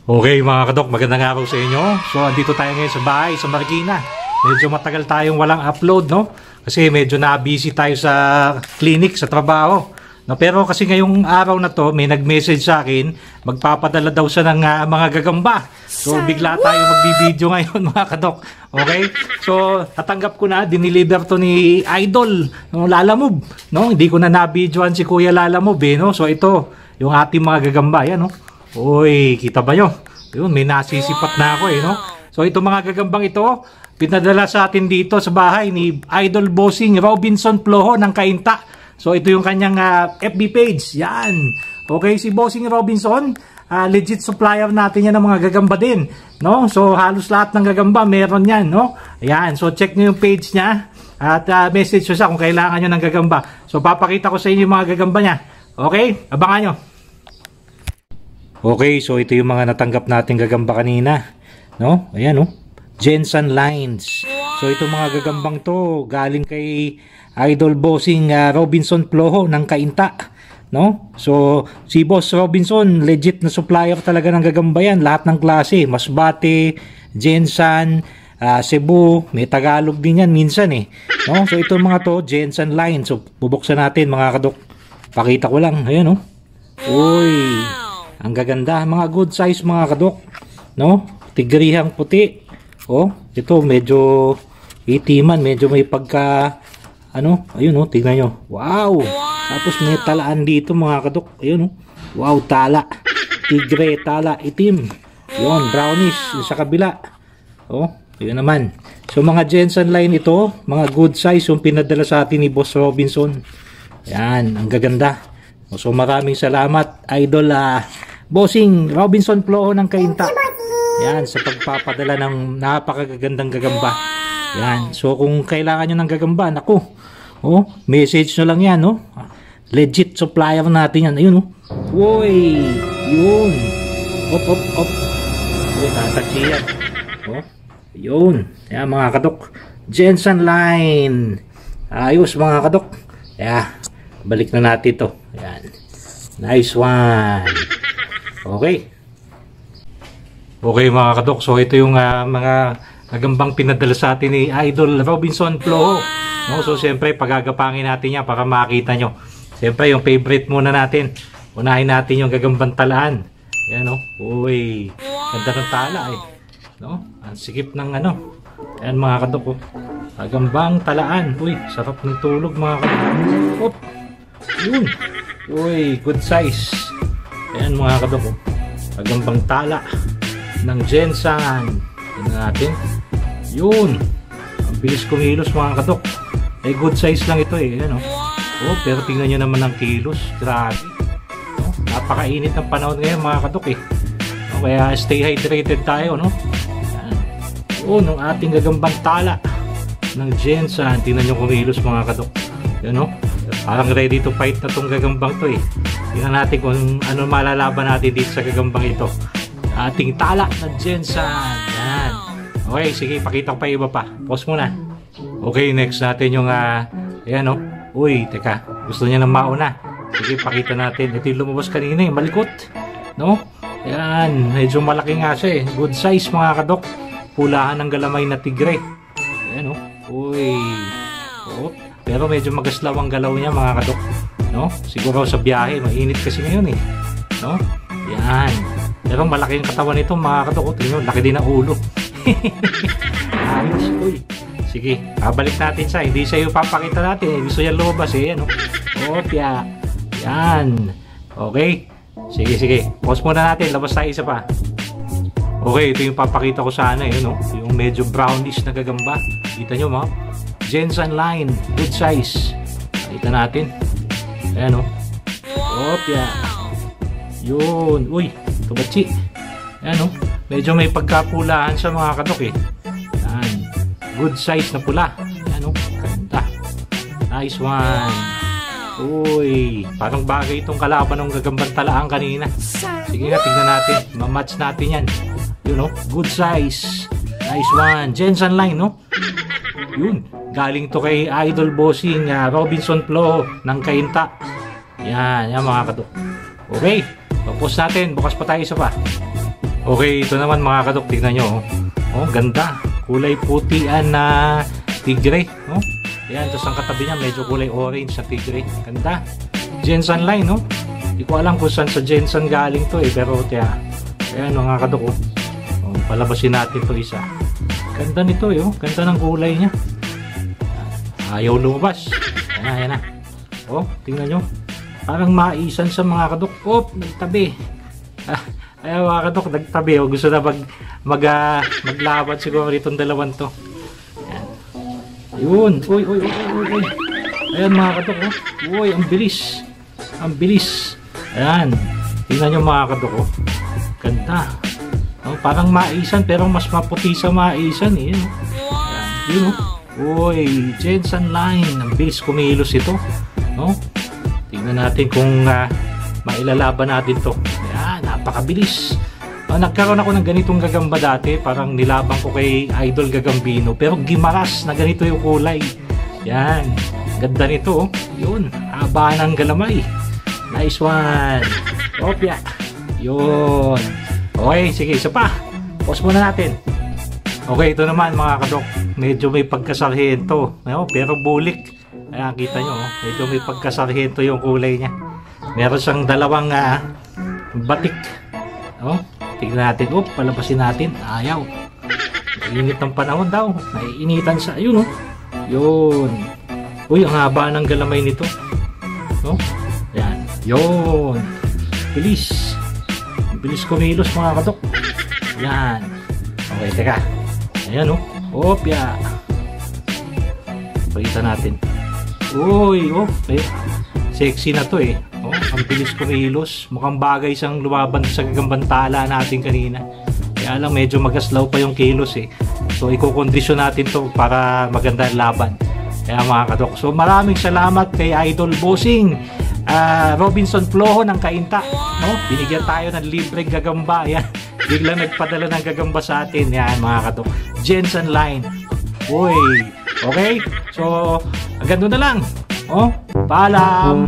Okay mga kadok, magandang araw sa inyo. So andito tayo ngayon sa bahay, sa Marikina. Medyo matagal tayong walang upload, no? Kasi medyo na-busy tayo sa clinic, sa trabaho, no? Pero kasi ngayong araw na to, may nag-message sa akin, magpapadala daw siya ng mga gagamba. So bigla tayo magbibideo ngayon mga kadok. Okay? So natanggap ko na, diniliver to ni Idol, no? Lalamove, no? Hindi ko na na-videoan si Kuya Lalamove, no? So ito, yung ating mga gagamba, yan, no? Uy, kita ba nyo? Yun, may nasisipat na ako no? So ito mga gagambang ito, pinadala sa atin dito sa bahay ni Idol Bossing Robinson Ploho ng Cainta. So ito yung kanyang FB page. Yan. Okay, si Bossing Robinson, legit supplier natin yan ng mga gagamba din, no? So halos lahat ng gagamba meron yan, no? Ayan, so check nyo yung page niya at message nyo siya kung kailangan nyo ng gagamba. So papakita ko sa inyo yung mga gagamba niya. Okay, abangan nyo. Okay, so ito yung mga natanggap natin gagamba kanina, no? Ayan, no? Jensen Lines. So ito mga gagambang to galing kay Idol Bossing Robinson Ploho ng Cainta, no? So si Boss Robinson, legit na supplier talaga ng gagamba yan, lahat ng klase, Masbate, Jensen, Cebu, may Tagalog din yan minsan no? So ito mga to, Jensen Lines. So bubuksan natin mga kadok. Pakita ko lang, ayan, no? Uy, ang gaganda, mga good size mga kadok, no? Tigrihang puti. Oh, ito medyo itiman, medyo may pagka ayun, no, tingnan nyo. Wow! Tapos may talaan dito mga kadok. Ayun, no. Wow, tala. Tigre, tala, itim. Yun, brownish sa kabila. Oh, yun naman. So mga Jensen line ito, mga good size yung pinadala sa atin ni Boss Robinson. Yan, ang gaganda. So maraming salamat Idol Bossing Robinson Ploho ng Cainta. Yan, sa pagpapadala ng napakagandang gagamba. Yan, so kung kailangan nyo ng gagamba, naku, oh, message nyo lang yan, no? Legit supplier natin yan. Ayun, no? Uy, yun. Op. Yun, tatouch yan. Oh, yun. Yan mga kadok. Jensen line. Ayos mga kadok. Yeah, balik na natin to. Yan. Nice one. Okay. Okay mga kadok, so ito yung mga gagambang pinadala sa atin ni Idol Robinson Ploho, no? So siyempre pagagapangin natin yan para makita nyo. Siyempre yung favorite muna natin. Unahin natin yung gagambang talaan. Yan, no? Uy, ganda ng tala no? Ang sikip ng Ayan mga kadok, oh. Gagambang talaan. Uy, sarap ng tulog mga kadok. Op. Yun. Uy, good size. Ayan mga kadok, oh. Gagambang tala ng Jensen. Tignan natin. Yun. Ang bilis kumilos mga kadok. Good size lang ito Ayan, oh, pero tingnan nyo naman ang kilos. Grabe. No? Napakainit ng panahon ngayon mga kadok no? Kaya stay hydrated tayo, no? Ayan. Yun, ang ating gagambang tala ng Jensen. Tingnan nyo kumilos mga kadok. Yan, no? Parang ready to fight na tong gagambang to Tingnan natin kung ano malalaban natin dito sa gagambang ito. Ating tala ng Jensen. Yan. Okay, sige, pakita ko pa iba pa. Pause muna. Okay, next natin yung ayan, no? Uy, teka, gusto niya ng mauna. Sige, pakita natin. Ito yung lumabas kanina, malikot, no? Yan, medyo malaki nga siya Good size mga kadok. Pulahan ng galamay na tigre. Ayan, no? Uy. Oh, pero medyo magaslaw ang galaw niya mga kadok, no? Siguro sa biyahe, mainit kasi ngayon no? Yan. Pero malaki yung katawan nito mga kadok. Tingnan, laki din ang ulo. Ayos, uy. Sige, babalik natin siya. Hindi siya yung papakita natin. Gusto niya lumabas no? Opya. Yan. Okay. Sige. Pause muna natin. Labas tayo isa pa. Okay, ito yung papakita ko sana no? Yung medyo brownish na gagamba. Kita nyo mga Jensen line. Good size. Kita natin. Ayan, no? Opya. Yun. Uy, tubatsi. Ayan, no? Medyo may pagkapulahan sa mga kadok Yan. Good size na pula. Ayan, no? Ganda. Nice one. Uy, parang bagay itong kalaban ng gagambang talaan kanina. Sige nga, tingnan natin. Ma-match natin yan. Yun, no? Good size. Nice one. Jensen line, no? Yun. Galing to kay Idol Bossing Robinson Ploho ng Cainta. Yan mga kadok. Okay. Tapos natin. Bukas pa tayo isa pa. Okay, ito naman mga kadok, tignan nyo. Oh, ganda. Kulay putian na tigre. Oh, ayan, tapos ang katabi niya medyo kulay orange na tigre. Ganda. Jensen line, no? Hindi ko alam kung saan sa Jensen galing to eh, pero ayan mga kadok. Oh, palabasin natin to isa. Ganda nito eh, oh. Ganda ng kulay niya. Ayaw lumabas. Ayan na. Oh, tingnan nyo. Parang maisan sa mga kadok. Oh, nagtabi. Ayan mga kadok, nagtabi. Oh. Gusto na maglaban siguro itong dalawang to. Ayan. Yun. Uy. Ayan mga kadok. Oh. Uy, ang bilis. Ang bilis. Ayan. Tingnan nyo mga kadok. Oh. Ganda. Oh, parang maisan pero mas maputi sa maisan eh. Ayan. Yun oh. Uy, Jensen line. Ang bilis kumilos ito. No? Tingnan natin kung mailalaban natin to. Ayan, napakabilis. Nagkaroon ako ng ganitong gagamba dati. Parang nilaban ko kay Idol Gagambino. Pero gimaras na ganito yung kulay. Yan. Ganda nito. Oh. Yun. Haba ng galamay. Nice one. Opya. Yun. Okay, sige. Isa pa. Pause muna natin. Okay, ito naman mga kadok. Medyo may pagkasarhento. Pero bulik. Ayan, kita nyo. Medyo may pagkasarhento yung kulay niya. Meron siyang dalawang batik. Tignan natin. Palabasin natin. Ayaw. Init ng panahon daw. Naiinitan sa... Yun, Yun. Uy, ang haba ng galamay nito. Ayan. Yun. Bilis. Bilis kumilos mga kadok. Ayan. Okay, teka. Ayan, Opya. Pakita natin. Uy, sexy na to eh. Ang bilis kumilos. Mukhang bagay siyang lumaban sa gagambantala natin kanina. Kaya lang medyo magaslaw pa yung kilos eh. So ikokondisyon natin to para maganda ang laban. Kaya mga kadok. So maraming salamat kay Idol Bossing Robinson Ploho ng Cainta. Binigyan tayo ng libreng gagamba. Yan. Biglang nagpadala ng gagamba sa atin. Yan mga kadok. Jensen line. Uy. Okay? So, hanggang doon na lang. Paalam.